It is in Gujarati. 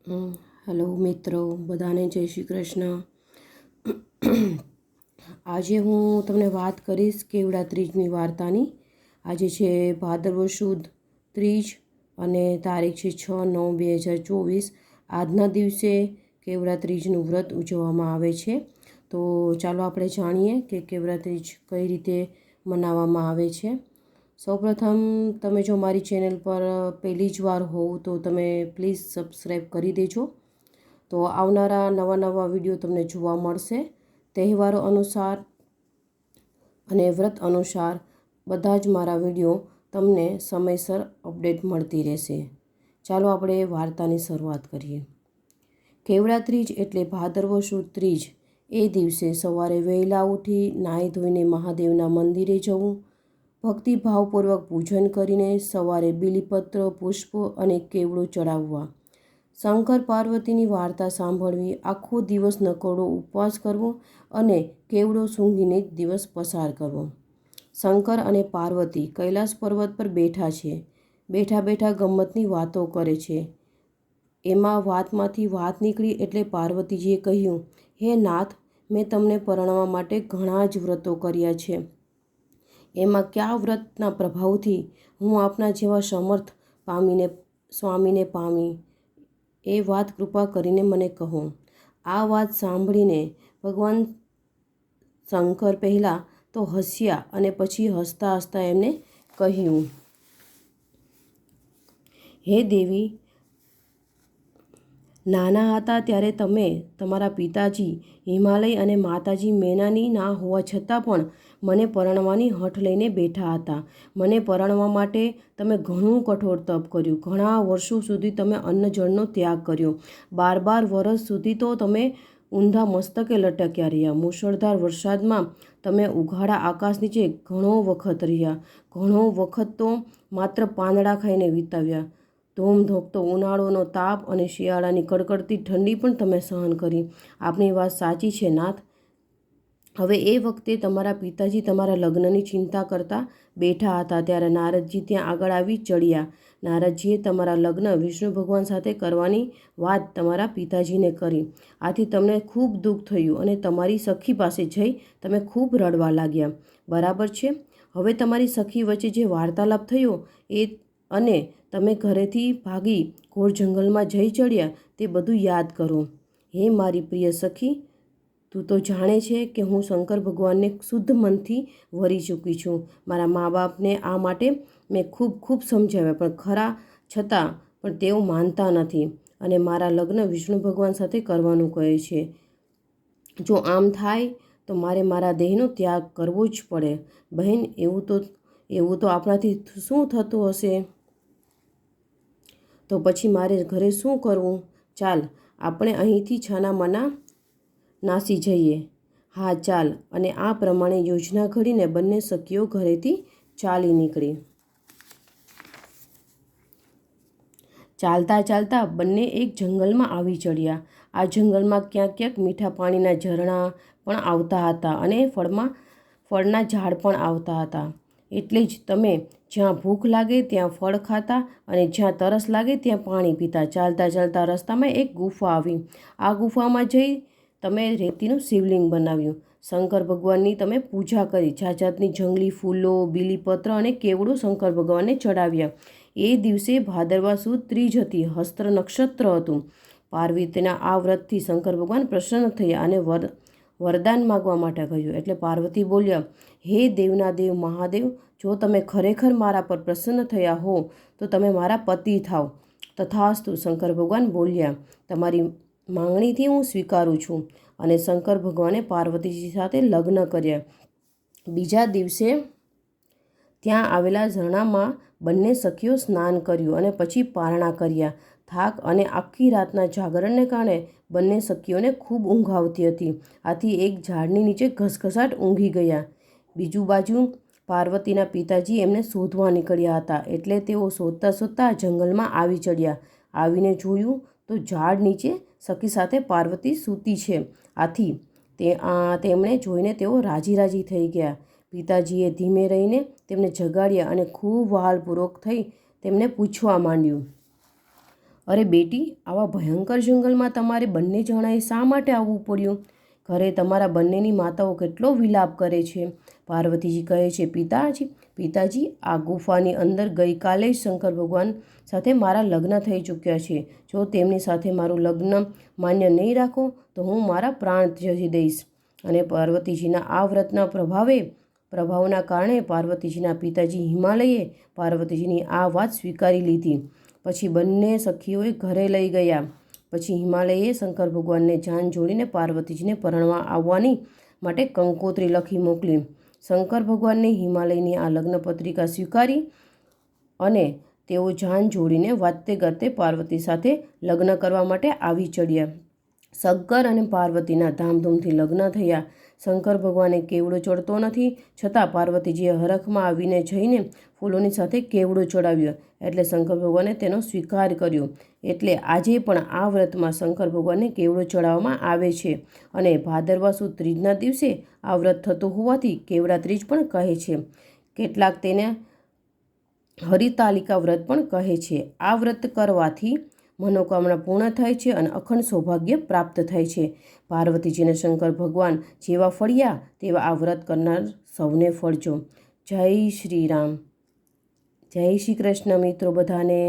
હેલો મિત્રો, બધાને જય શ્રી કૃષ્ણ। આજે હું તમને વાત કરીશ કેવડા ત્રીજની વાર્તાની। આજે છે ભાદરવો સુદ ત્રીજ અને તારીખ છે 6/9/2024। આજના દિવસે કેવડા ત્રીજનું વ્રત ઉજવવામાં આવે છે। તો ચાલો આપણે જાણીએ કે કેવડા ત્રીજ કઈ રીતે મનાવવામાં આવે છે। સૌપ્રથમ તમે જો મારી ચેનલ પર પહેલી જ વાર હોવ તો તમે પ્લીઝ સબસ્ક્રાઈબ કરી દેજો, તો આવનારા નવા વિડીયો તમને જોવા મળશે। તહેવારો અનુસાર અને વ્રત અનુસાર બધા જ મારા વિડીયો તમને સમયસર અપડેટ મળતી રહેશે। ચાલો આપણે વાર્તાની શરૂઆત કરીએ। કેવડા ત્રીજ એટલે ભાદરવો સુદ ત્રીજ। એ દિવસે સવારે વહેલા ઉઠી નાહી ધોઈને મહાદેવના મંદિરે જવું, ભક્તિભાવપૂર્વક પૂજન કરીને સવારે બીલીપત્ર, પુષ્પ અને કેવડું ચડાવવા, શંકર પાર્વતીની વાર્તા સાંભળવી, આખો દિવસ નકોરડો ઉપવાસ કરવો અને કેવડો સૂંઘીને જ દિવસ પસાર કરવો। શંકર અને પાર્વતી કૈલાસ પર્વત પર બેઠા છે। બેઠા બેઠા ગમ્મતની વાતો કરે છે। એમાં વાતમાંથી વાત નીકળી એટલે પાર્વતીજીએ કહ્યું, હે નાથ, મેં તમને પરણવા માટે ઘણા જ વ્રતો કર્યા છે। એમાં કયા વ્રતના પ્રભાવથી હું આપના જેવા સમર્થ સ્વામીને પામી, એ વાત કૃપા કરીને મને કહો। આ વાત સાંભળીને ભગવાન શંકર પહેલાં તો હસ્યા અને પછી હસતા હસતા એમને કહ્યું, હે દેવી, નાના હતા ત્યારે તમે તમારા પિતાજી હિમાલય અને માતાજી મેનાની ના હોવા છતાં પણ મને પરણવાની હઠ લઈને બેઠા હતા। મને પરણવા માટે તમે ઘણું કઠોર તપ કર્યું, ઘણા વર્ષો સુધી તમે અન્ન જળનો ત્યાગ કર્યો, 12 વર્ષ સુધી તો તમે ઊંધા મસ્તકે લટક્યા રહ્યા। મુશળધાર વરસાદમાં તમે ઉઘાડા આકાશ નીચે ઘણો વખત રહ્યા, ઘણો વખત તો માત્ર પાંદડા ખાઈને વિતાવ્યા। ધોમધોકતો ઉનાળોનો તાપ અને શિયાળાની કડકડતી ઠંડી પણ તમે સહન કરી। આપની વાત સાચી છે નાથ। હવે એ વખતે તમારા પિતાજી તમારા લગ્નની ચિંતા કરતા બેઠા હતા ત્યારે નારદજી ત્યાં આગળ આવી ચડ્યા। નારદજીએ તમારા લગ્ન વિષ્ણુ ભગવાન સાથે કરવાની વાત તમારા પિતાજીને કરી। આથી તમને ખૂબ દુઃખ થયું અને તમારી સખી પાસે જઈ તમે ખૂબ રડવા લાગ્યા, બરાબર છે? હવે તમારી સખી વચ્ચે જે વાર્તાલાપ થયો એ અને તમે ઘરેથી ભાગી ઘોર જંગલમાં જઈ ચડ્યા તે બધું યાદ કરો। હે મારી પ્રિય સખી, તું તો જાણે છે કે હું શંકર ભગવાનને શુદ્ધ મનથી વરી ચૂકી છું। મારા મા બાપને આ માટે મેં ખૂબ સમજાવ્યા, પણ ખરા છતાં પણ તેઓ માનતા નથી અને મારા લગ્ન વિષ્ણુ ભગવાન સાથે કરવાનું કહે છે। જો આમ થાય તો મારે મારા દેહનો ત્યાગ કરવો જ પડે। બહેન, એવું તો આપણાથી શું થતું હશે? તો પછી મારે ઘરે શું કરવું? ચાલ, આપણે અહીંથી છાનામાના નાસી જઈએ। હા ચાલ। અને આ પ્રમાણે યોજના ઘડીને બંને સખીઓ ઘરેથી ચાલી નીકળી। ચાલતા ચાલતા બંને એક જંગલમાં આવી ચડ્યા। આ જંગલમાં ક્યાંક મીઠા પાણીના ઝરણા પણ આવતા હતા અને ફળના ઝાડ પણ આવતા હતા। એટલે જ તમે જ્યાં ભૂખ લાગે ત્યાં ફળ ખાતા અને જ્યાં તરસ લાગે ત્યાં પાણી પીતા। ચાલતા ચાલતા રસ્તામાં એક ગુફા આવી। આ ગુફામાં જઈ તમે રેતીનું શિવલિંગ બનાવ્યું, શંકર ભગવાનની તમે પૂજા કરી, જાત જાતની જંગલી ફૂલો, બીલીપત્ર અને કેવડું શંકર ભગવાનને ચડાવ્યા। એ દિવસે ભાદરવા સુદ ત્રીજ હતી, હસ્ત નક્ષત્ર હતું। પાર્વતીના આ વ્રતથી શંકર ભગવાન પ્રસન્ન થયા અને વરદાન માગવા માટે કહ્યું। એટલે પાર્વતી બોલ્યા, હે દેવના દેવ મહાદેવ, જો તમે ખરેખર મારા પર પ્રસન્ન થયા હો તો તમે મારા પતિ થાવ। તથાસ્તુ, શંકર ભગવાન બોલ્યા, તમારી માંગણીથી હું સ્વીકારું છું। અને શંકર ભગવાને પાર્વતીજી સાથે લગ્ન કર્યા। બીજા દિવસે ત્યાં આવેલા ઝરણામાં બંને સખીઓ સ્નાન કર્યું અને પછી પારણા કર્યા। થાક અને આખી રાતના જાગરણને કારણે બંને સખીઓને ખૂબ ઊંઘ આવતી હતી, આથી એક ઝાડની નીચે ઘસઘસાટ ઊંઘી ગયા। બીજું બાજુ પાર્વતીના પિતાજી એમને શોધવા નીકળ્યા હતા, એટલે તેઓ શોધતા શોધતા જંગલમાં આવી ચડ્યા। આવીને જોયું તો ઝાડ નીચે સખી સાથે પાર્વતી સૂતી છે। આથી તેમણે જોઈને તેઓ રાજી થઈ ગયા। પિતાજીએ ધીમે રહીને તેમને જગાડ્યા અને ખૂબ વહાલપૂર્વક થઈ તેમને પૂછવા માંડ્યું, અરે બેટી, આવા ભયંકર જંગલમાં તમારે બંને જણાએ શા માટે આવવું પડ્યું? ઘરે તમારા બંનેની માતાઓ કેટલો વિલાપ કરે છે. પાર્વતીજી કહે છે, પિતાજી, આ ગુફાની અંદર ગઈકાલે જ શંકર ભગવાન સાથે મારા લગ્ન થઈ ચૂક્યા છે. જો તેમની સાથે મારું લગ્ન માન્ય નહીં રાખો તો હું મારા પ્રાણ ત્યજી દઈશ. અને પાર્વતીજીના આ વ્રતના પ્રભાવના કારણે પાર્વતીજીના પિતાજી હિમાલયે પાર્વતીજીની આ વાત સ્વીકારી લીધી. પછી બંને સખીઓએ ઘરે લઈ ગયા. પછી હિમાલયે શંકર ભગવાનને જાન જોડીને પાર્વતીજીને પરણવા આવવાની માટે કંકોત્રી લખી મોકલી. શંકર ભગવાનને હિમાલયની આ લગ્ન પત્રિકા સ્વીકારી અને તેઓ જાન જોડીને વાતે ગાતે પાર્વતી સાથે લગ્ન કરવા માટે આવી ચડ્યા. શંકર અને પાર્વતીના ધામધૂમથી લગ્ન થયા. શંકર ભગવાને કેવડો ચડતો નથી, છતાં પાર્વતીજીએ હરખમાં આવીને જઈને ફૂલોની સાથે કેવડો ચડાવ્યો. એટલે શંકર ભગવાને તેનો સ્વીકાર કર્યો. એટલે આજે પણ આ વ્રતમાં શંકર ભગવાનને કેવડો ચડાવવામાં આવે છે. અને ભાદરવા સુદ ત્રીજના દિવસે આ વ્રત થતું હોવાથી કેવડા ત્રીજ પણ કહે છે. કેટલાક તેને હરિતાલિકા વ્રત પણ કહે છે. આ વ્રત કરવાથી મનોકામના પૂર્ણ થાય છે અને અખંડ સૌભાગ્ય પ્રાપ્ત થાય છે. પાર્વતીજીને શંકર ભગવાન જેવા ફળ્યા તેવા આ વ્રત કરનાર સૌને ફળજો. જય શ્રી રામ. જય શ્રી કૃષ્ણ મિત્રો બધાને.